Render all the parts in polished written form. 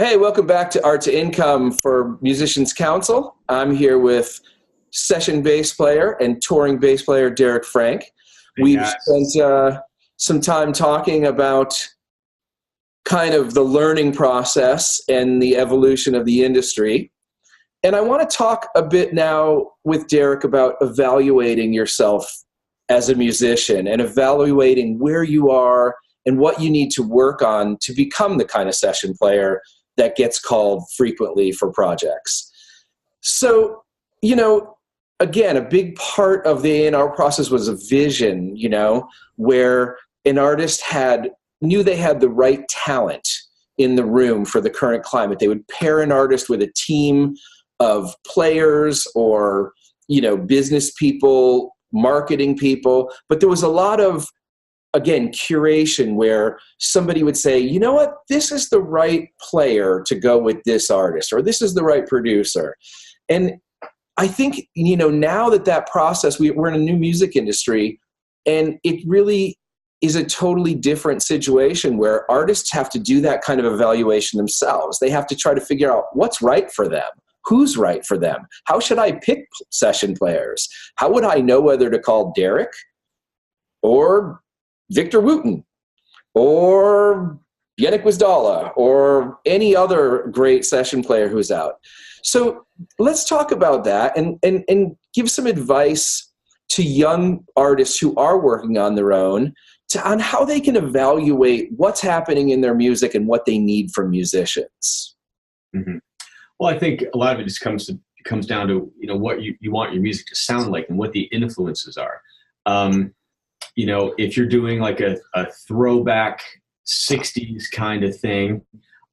Hey, welcome back to Art to Income for Musicians Council. I'm here with session bass player and touring bass player Derek Frank. We've spent some time talking about kind of the learning process and the evolution of the industry. And I want to talk a bit now with Derek about evaluating yourself as a musician and evaluating where you are and what you need to work on to become the kind of session player that gets called frequently for projects. So, again, a big part of the A&R process was a vision, where an artist knew they had the right talent in the room for the current climate. They would pair an artist with a team of players or, business people, marketing people, but there was a lot of, again, curation where somebody would say, you know what, this is the right player to go with this artist, or this is the right producer. And I think, now that process, we're in a new music industry, and it really is a totally different situation where artists have to do that kind of evaluation themselves. They have to try to figure out what's right for them. Who's right for them? How should I pick session players? How would I know whether to call Derek or Victor Wooten or Yannick Wisdala or any other great session player who's out? So let's talk about that and give some advice to young artists who are working on their own on how they can evaluate what's happening in their music and what they need from musicians. Mm-hmm. Well, I think a lot of it just comes down to, what you want your music to sound like and what the influences are. If you're doing like a throwback 60s kind of thing,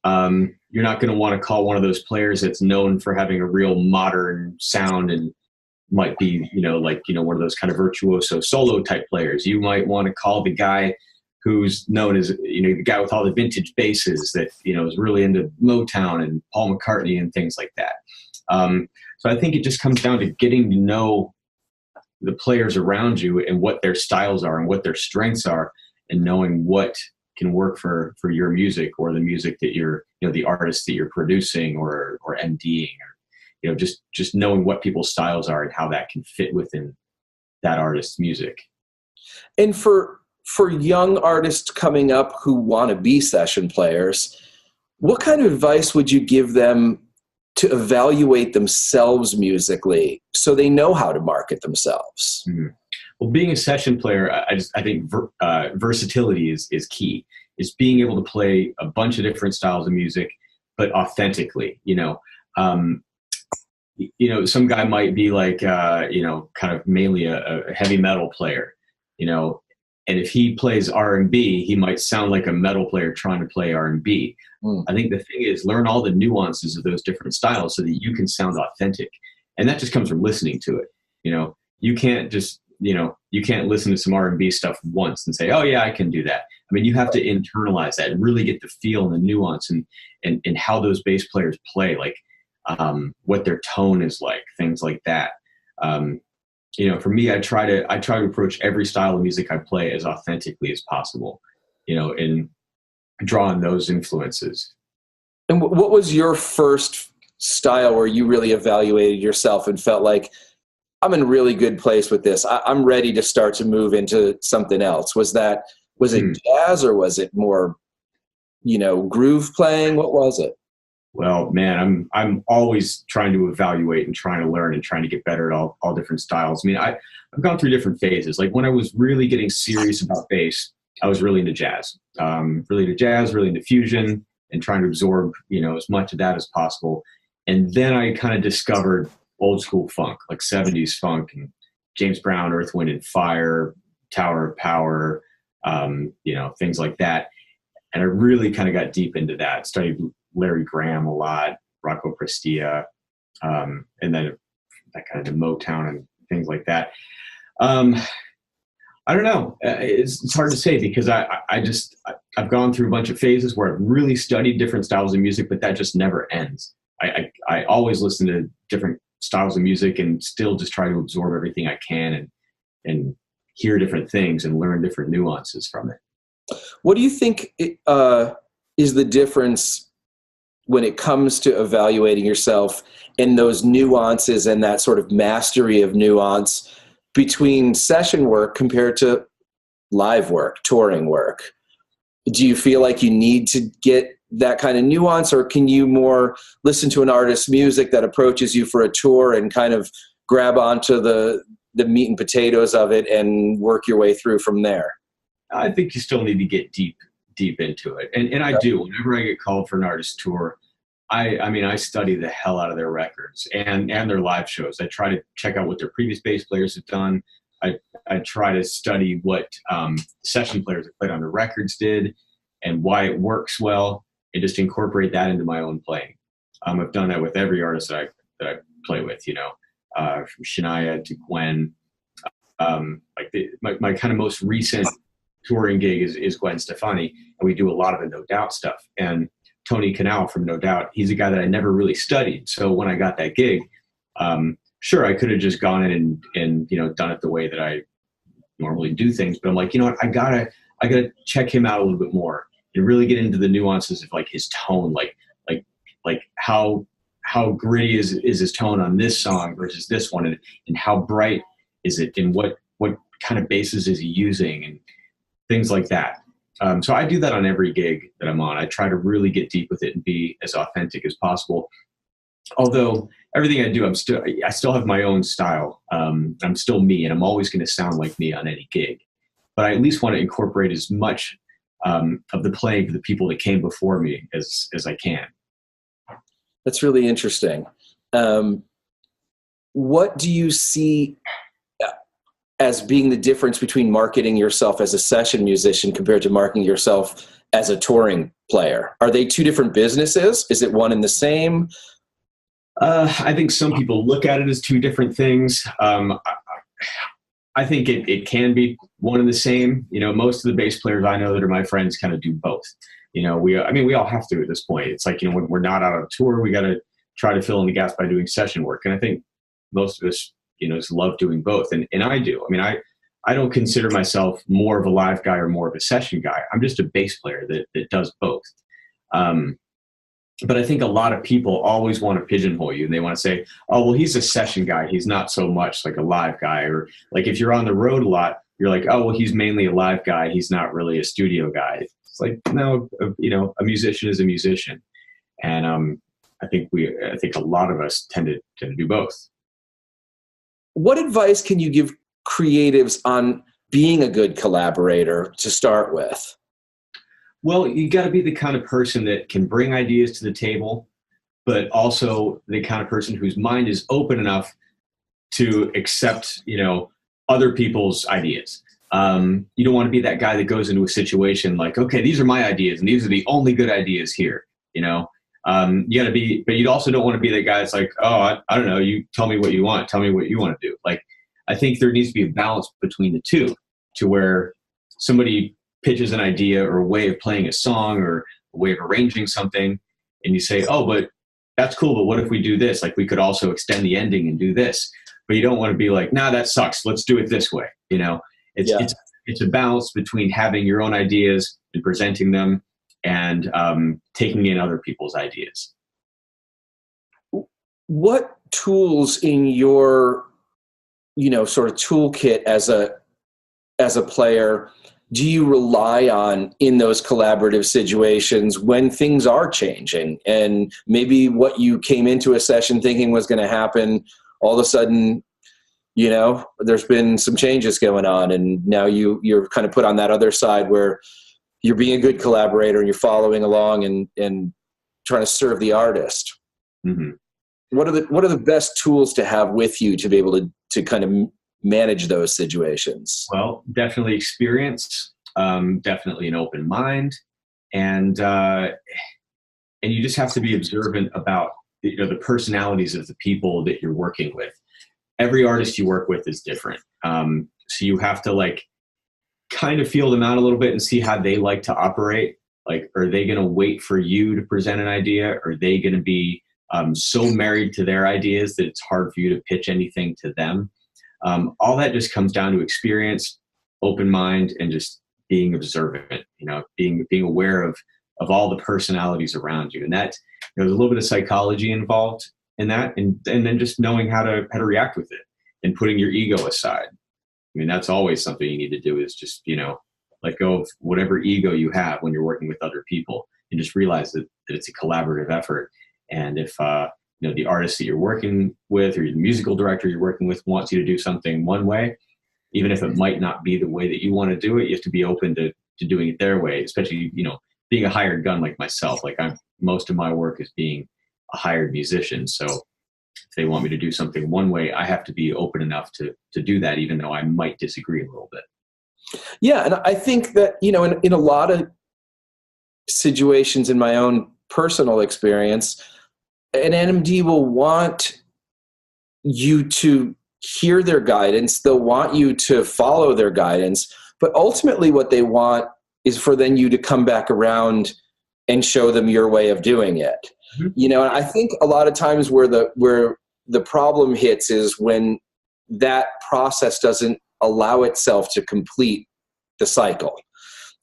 you're not going to want to call one of those players that's known for having a real modern sound and might be, one of those kind of virtuoso solo type players. You might want to call the guy who's known as, the guy with all the vintage basses that, is really into Motown and Paul McCartney and things like that. So I think it just comes down to getting to know the players around you and what their styles are and what their strengths are, and knowing what can work for your music or the music that you're, the artist that you're producing or MDing, or, just knowing what people's styles are and how that can fit within that artist's music. And for young artists coming up who want to be session players, what kind of advice would you give them to evaluate themselves musically so they know how to market themselves? Mm-hmm. Well, being a session player, I think versatility is key. Is being able to play a bunch of different styles of music, but authentically. Some guy might be like, kind of mainly a heavy metal player, and if he plays R&B, he might sound like a metal player trying to play R&B. I think the thing is, learn all the nuances of those different styles so that you can sound authentic. And that just comes from listening to it. You can't just, you can't listen to some R&B stuff once and say, oh yeah, I can do that. I mean, you have to internalize that and really get the feel and the nuance and how those bass players play, like what their tone is like, things like that. For me, I try to approach every style of music I play as authentically as possible, and draw on those influences. And what was your first style where you really evaluated yourself and felt like, I'm in a really good place with this. I'm ready to start to move into something else? Was it jazz, or was it more, groove playing? What was it? Well, man, I'm always trying to evaluate and trying to learn and trying to get better at all different styles. I mean, I've gone through different phases. Like when I was really getting serious about bass, I was really into jazz, really into fusion, and trying to absorb, as much of that as possible. And then I kind of discovered old school funk, like 70s funk, and James Brown, Earth, Wind and Fire, Tower of Power, things like that. And I really kind of got deep into that. Studied Larry Graham a lot, Rocco Prestia, and then that kind of the Motown and things like that. I don't know. It's hard to say because I've gone through a bunch of phases where I've really studied different styles of music, but that just never ends. I always listen to different styles of music and still just try to absorb everything I can and hear different things and learn different nuances from it. What do you think is the difference when it comes to evaluating yourself and those nuances and that sort of mastery of nuance between session work compared to live work, touring work? Do you feel like you need to get that kind of nuance, or can you more listen to an artist's music that approaches you for a tour and kind of grab onto the meat and potatoes of it and work your way through from there? I think you still need to get deep into it. And I do. Whenever I get called for an artist tour, I mean, I study the hell out of their records and their live shows. I try to check out what their previous bass players have done. I try to study what session players that played on the records did and why it works well, and just incorporate that into my own playing. I've done that with every artist that I play with, you know, from Shania to Gwen. My kind of most recent touring gig is Gwen Stefani, and we do a lot of the No Doubt stuff. And Tony Canal from No Doubt, he's a guy that I never really studied. So when I got that gig, sure, I could have just gone in and you know, done it the way that I normally do things. But I'm like, you know what, I gotta check him out a little bit more and really get into the nuances of like his tone, like how gritty is his tone on this song versus this one, and how bright is it, and what kind of basses is he using, and things like that. So I do that on every gig that I'm on. I try to really get deep with it and be as authentic as possible. Although everything I do, I still have my own style. I'm still me, and I'm always going to sound like me on any gig. But I at least want to incorporate as much of the playing for the people that came before me as I can. That's really interesting. What do you see as being the difference between marketing yourself as a session musician compared to marketing yourself as a touring player? Are they two different businesses? Is it one and the same? I think some people look at it as two different things. I think it can be one and the same. You know, most of the bass players I know that are my friends kind of do both. You know, we all have to at this point. It's like, you know, when we're not out on tour, we got to try to fill in the gaps by doing session work. And I think most of us, you know, just love doing both. And I do. I mean, I don't consider myself more of a live guy or more of a session guy. I'm just a bass player that does both. But I think a lot of people always want to pigeonhole you, and they want to say, oh, well, he's a session guy. He's not so much like a live guy. Or like if you're on the road a lot, you're like, oh, well, he's mainly a live guy. He's not really a studio guy. It's like, no, you know, a musician is a musician. And I think a lot of us tend to do both. What advice can you give creatives on being a good collaborator to start with? Well, you got to be the kind of person that can bring ideas to the table, but also the kind of person whose mind is open enough to accept, you know, other people's ideas. You don't want to be that guy that goes into a situation like, okay, these are my ideas and these are the only good ideas here. You know, you got to be, but you also don't want to be that guy that's like, oh, I don't know, you tell me what you want, tell me what you want to do. Like, I think there needs to be a balance between the two, to where somebody pitches an idea or a way of playing a song or a way of arranging something, and you say, oh, but that's cool, but what if we do this? Like, we could also extend the ending and do this. But you don't want to be like, nah, that sucks, let's do it this way. You know, it's a balance between having your own ideas and presenting them and taking in other people's ideas. What tools in your, you know, sort of toolkit as a player do you rely on in those collaborative situations when things are changing, and maybe what you came into a session thinking was going to happen, all of a sudden, you know, there's been some changes going on, and now you're kind of put on that other side where you're being a good collaborator and you're following along and trying to serve the artist. Mm-hmm. What are the best tools to have with you to be able to kind of manage those situations? Well, definitely experience, definitely an open mind, and you just have to be observant about, you know, the personalities of the people that you're working with. Every artist you work with is different, so you have to like kind of feel them out a little bit and see how they like to operate. Like, are they going to wait for you to present an idea? Are they going to be so married to their ideas that it's hard for you to pitch anything to them? All that just comes down to experience, open mind, and just being observant, you know, being aware of all the personalities around you. And there's a little bit of psychology involved in that, and then just knowing how to react with it and putting your ego aside. I mean, that's always something you need to do, is just, let go of whatever ego you have when you're working with other people, and just realize that it's a collaborative effort. And if, the artist that you're working with, or the musical director you're working with, wants you to do something one way, even if it might not be the way that you want to do it, you have to be open to doing it their way, especially, being a hired gun like myself. Like, most of my work is being a hired musician. So if they want me to do something one way, I have to be open enough to do that, even though I might disagree a little bit. Yeah. And I think that, in a lot of situations in my own personal experience, an NMD will want you to hear their guidance. They'll want you to follow their guidance, but ultimately what they want is for then you to come back around and show them your way of doing it. Mm-hmm. And I think a lot of times where the problem hits is when that process doesn't allow itself to complete the cycle.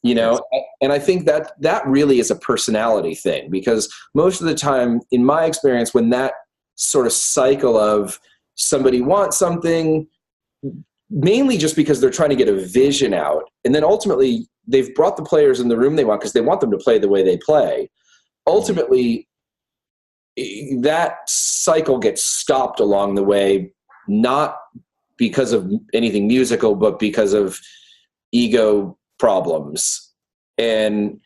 And I think that really is a personality thing, because most of the time, in my experience, when that sort of cycle of somebody wants something, mainly just because they're trying to get a vision out, and then ultimately they've brought the players in the room they want because they want them to play the way they play. Ultimately, that cycle gets stopped along the way, not because of anything musical, but because of ego problems. And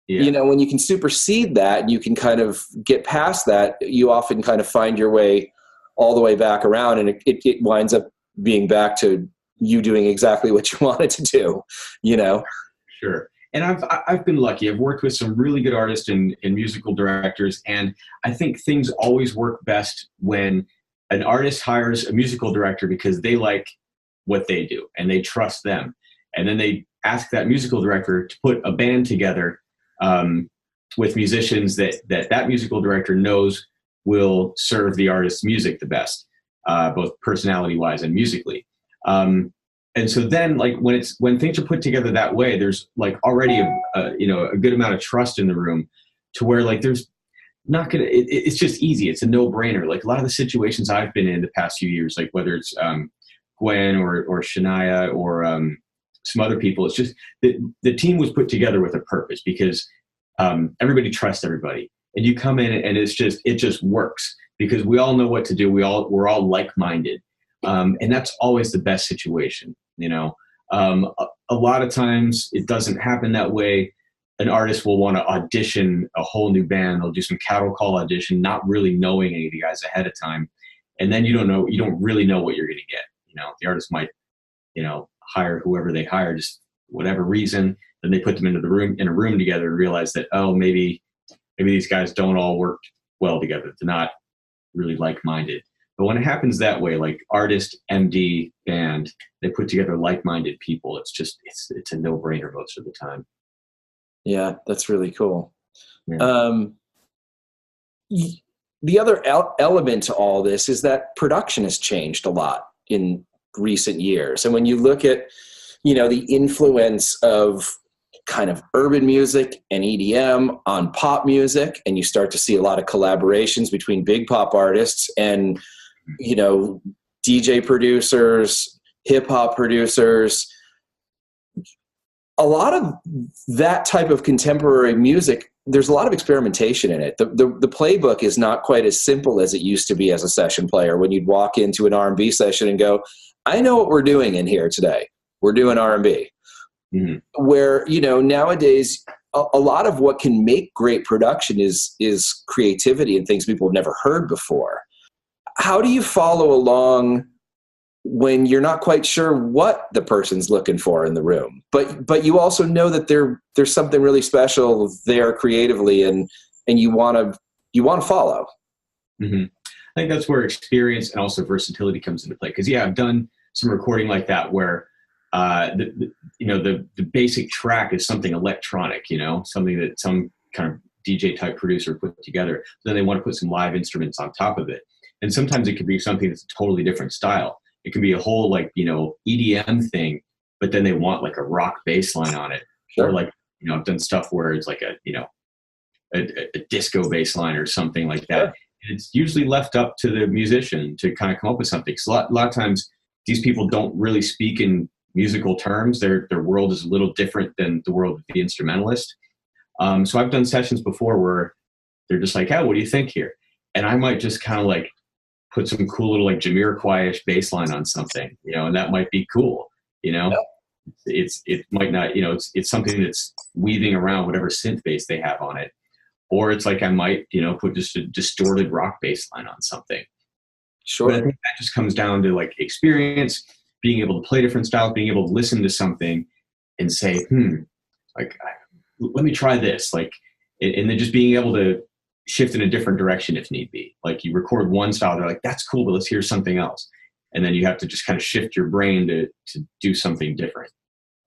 when you can supersede that and you can kind of get past that, you often kind of find your way all the way back around, and it winds up being back to you doing exactly what you wanted to do. Sure. And I've been lucky. I've worked with some really good artists and musical directors, and I think things always work best when an artist hires a musical director because they like what they do and they trust them. And then they ask that musical director to put a band together with musicians that musical director knows will serve the artist's music the best, both personality-wise and musically. And so then, like, when things are put together that way, there's like already a good amount of trust in the room, to where like there's not gonna. It's just easy. It's a no-brainer. Like a lot of the situations I've been in the past few years, like whether it's Gwen or Shania or some other people, it's just the team was put together with a purpose, because everybody trusts everybody, and you come in and it just works because we all know what to do. We're all like-minded. And that's always the best situation, a lot of times it doesn't happen that way. An artist will want to audition a whole new band. They'll do some cattle call audition, not really knowing any of the guys ahead of time. And then you don't really know what you're going to get. The artist might, hire whoever they hire, just whatever reason. Then they put them in a room together and realize that, oh, maybe these guys don't all work well together. They're not really like-minded. But when it happens that way, like artist, MD, band, they put together like-minded people. It's a no-brainer most of the time. Yeah, that's really cool. Yeah. The other element to all this is that production has changed a lot in recent years. And when you look at, the influence of kind of urban music and EDM on pop music, and you start to see a lot of collaborations between big pop artists and DJ producers, hip hop producers. A lot of that type of contemporary music, there's a lot of experimentation in it. The playbook is not quite as simple as it used to be as a session player, when you'd walk into an R&B session and go, I know what we're doing in here today. We're doing R&B. Mm-hmm. Where, nowadays, a lot of what can make great production is creativity and things people have never heard before. How do you follow along when you're not quite sure what the person's looking for in the room, but you also know that there's something really special there creatively, and you want to follow? Mm-hmm. I think that's where experience and also versatility comes into play. Because I've done some recording like that where the basic track is something electronic, something that some kind of DJ type producer put together. Then they want to put some live instruments on top of it. And sometimes it could be something that's a totally different style. It can be a whole EDM thing, but then they want like a rock bass line on it. Sure. Or I've done stuff where it's like a a disco bass line or something like that. Yeah. It's usually left up to the musician to kind of come up with something. So a lot of times these people don't really speak in musical terms. Their world is a little different than the world of the instrumentalist. So I've done sessions before where they're just like, "Oh, what do you think here?" And I might just kind of like put some cool little like Jamiroquai-ish bass line on something, you know, and that might be cool, you know. Yeah. It might not, you know, it's something that's weaving around whatever synth bass they have on it. Or it's like I might, you know, put just a distorted rock bass line on something. Sure. But I think that just comes down to like experience, being able to play different styles, being able to listen to something and say, like, let me try this. Like, and then just being able to shift in a different direction if need be. Like you record one style, they're like, that's cool, but let's hear something else. And then you have to just kind of shift your brain to do something different.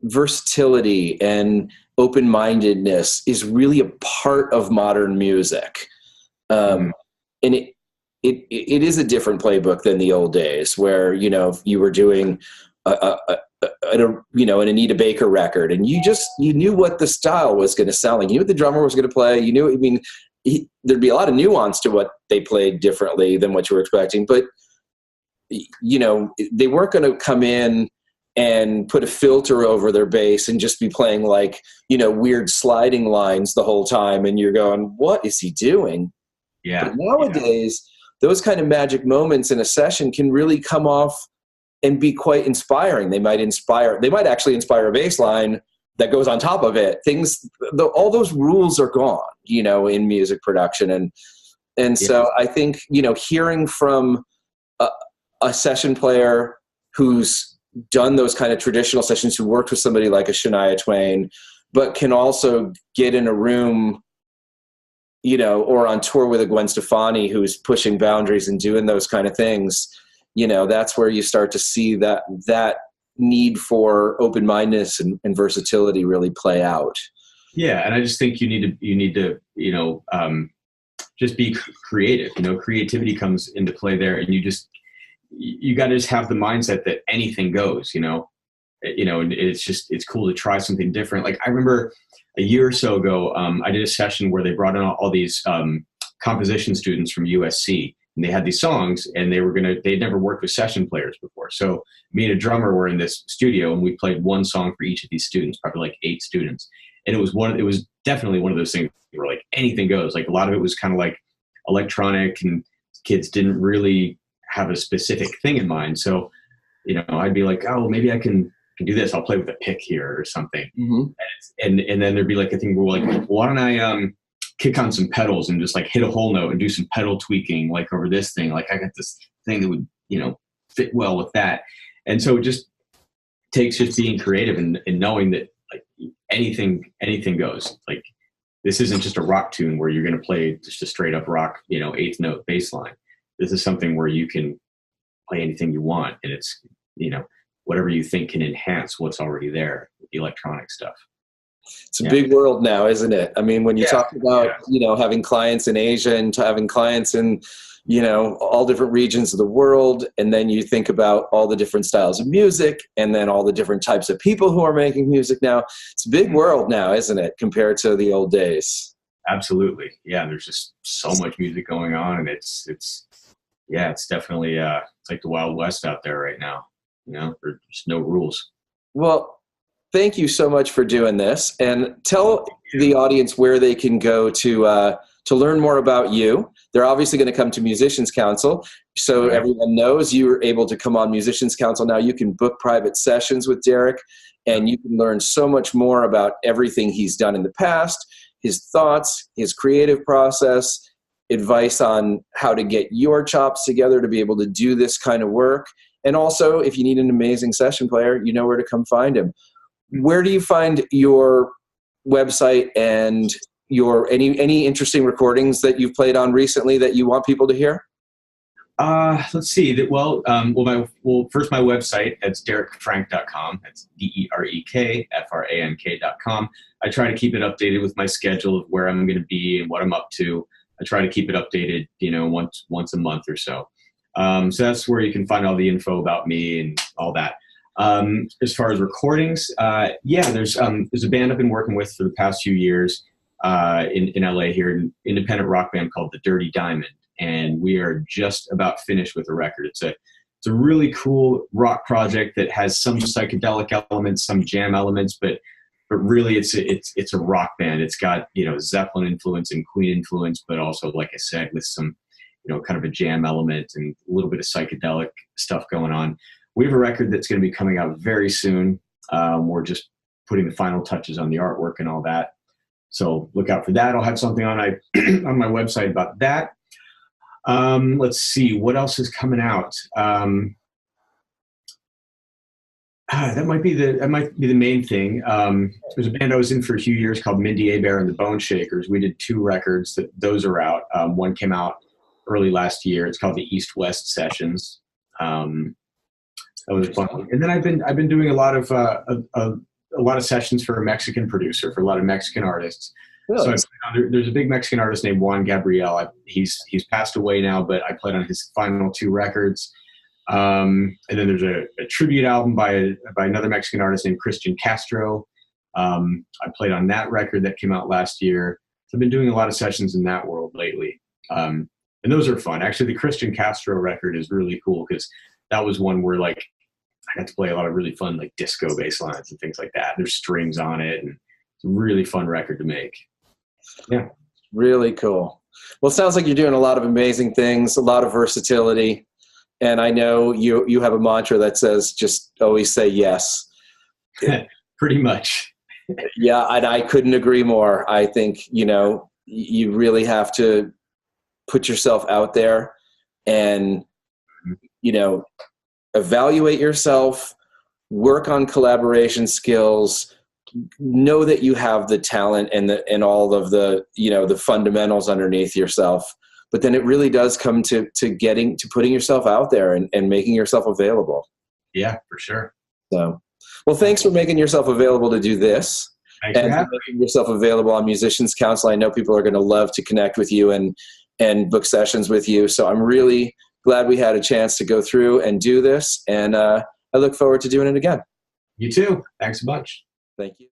Versatility and open-mindedness is really a part of modern music. And it is a different playbook than the old days where, you know, you were doing an Anita Baker record and you knew what the style was going to sound like. You knew what the drummer was going to play. You knew, I mean, there'd be a lot of nuance to what they played differently than what you were expecting, but you know, they weren't going to come in and put a filter over their bass and just be playing like, you know, weird sliding lines the whole time. And you're going, what is he doing? Yeah. But nowadays, those kind of magic moments in a session can really come off and be quite inspiring. They might actually inspire a bass line that goes on top of it. All those rules are gone, you know, in music production. And so I think, you know, hearing from a session player who's done those kind of traditional sessions, who worked with somebody like a Shania Twain, but can also get in a room, you know, or on tour with a Gwen Stefani who's pushing boundaries and doing those kind of things, you know, that's where you start to see that need for open-mindedness and versatility really play out. Yeah. And I just think you need to, you know, just be creative. You know, creativity comes into play there, and you got to just have the mindset that anything goes, you know, and it's cool to try something different. Like I remember a year or so ago, I did a session where they brought in all these composition students from USC, and they had these songs, and they'd never worked with session players before. So me and a drummer were in this studio, and we played one song for each of these students, probably like 8 students. And it was definitely one of those things where like anything goes. Like a lot of it was kind of like electronic, and kids didn't really have a specific thing in mind. So, you know, I'd be like, oh, maybe I can do this. I'll play with a pick here or something. Mm-hmm. And then there'd be like a thing where like, well, why don't I kick on some pedals and just like hit a whole note and do some pedal tweaking like over this thing. Like I got this thing that would, you know, fit well with that. And so it just takes just being creative and knowing that like anything goes. Like this isn't just a rock tune where you're going to play just a straight up rock, you know, 8th note bass line. This is something where you can play anything you want, and it's, you know, whatever you think can enhance what's already there, the electronic stuff. It's a big world now, isn't it? I mean, when you talk about, you know, having clients in Asia and having clients in, you know, all different regions of the world, and then you think about all the different styles of music, and then all the different types of people who are making music now. It's a big world now, isn't it, compared to the old days? Absolutely. Yeah, there's just so much music going on, and it's definitely it's like the Wild West out there right now. You know, there's no rules. Well, thank you so much for doing this, and tell the audience where they can go to learn more about you. They're obviously going to come to Musicians Council, so everyone knows you're able to come on Musicians Council now. You can book private sessions with Derek, and you can learn so much more about everything he's done in the past, his thoughts, his creative process, advice on how to get your chops together to be able to do this kind of work. And also, if you need an amazing session player, you know where to come find him. Where do you find your website and your any interesting recordings that you've played on recently that you want people to hear? Let's see. First my website, that's derekfrank.com. That's DEREKFRANK.com. I try to keep it updated with my schedule of where I'm going to be and what I'm up to. I try to keep it updated, you know, once a month or so. So that's where you can find all the info about me and all that. As far as recordings, there's a band I've been working with for the past few years. in LA here, an independent rock band called the Dirty Diamond. And we are just about finished with the record. It's a really cool rock project that has some psychedelic elements, some jam elements, but really it's a rock band. It's got, Zeppelin influence and Queen influence, but also, like I said, with some, kind of a jam element and a little bit of psychedelic stuff going on. We have a record that's going to be coming out very soon. We're just putting the final touches on the artwork and all that. So look out for that. I'll have something on on my website about that. Let's see what else is coming out. That might be the main thing. There's a band I was in for a few years called Mindi Abair and the Boneshakers. We did 2 records. Those are out. One came out early last year. It's called the East West Sessions. That was fun. And then I've been doing a lot of sessions for a Mexican producer, for a lot of Mexican artists. Really? So there's a big Mexican artist named Juan Gabriel. He's passed away now, but I played on his final 2 records. And then there's a tribute album by another Mexican artist named Christian Castro. I played on that record that came out last year. So I've been doing a lot of sessions in that world lately. And those are fun. Actually, the Christian Castro record is really cool because that was one where I got to play a lot of really fun disco bass lines and things like that. There's strings on it, and it's a really fun record to make. Yeah. Really cool. Well, it sounds like you're doing a lot of amazing things, a lot of versatility. And I know you have a mantra that says, just always say yes. Pretty much. Yeah, and I couldn't agree more. I think, you really have to put yourself out there and, evaluate yourself, work on collaboration skills, know that you have the talent and all of the, the fundamentals underneath yourself. But then it really does come to putting yourself out there and making yourself available. Yeah, for sure. So, well, thanks for making yourself available to do this. Thanks and for making yourself available on Musicians Council. I know people are going to love to connect with you and book sessions with you. So I'm really glad we had a chance to go through and do this. And I look forward to doing it again. You too. Thanks a bunch. Thank you.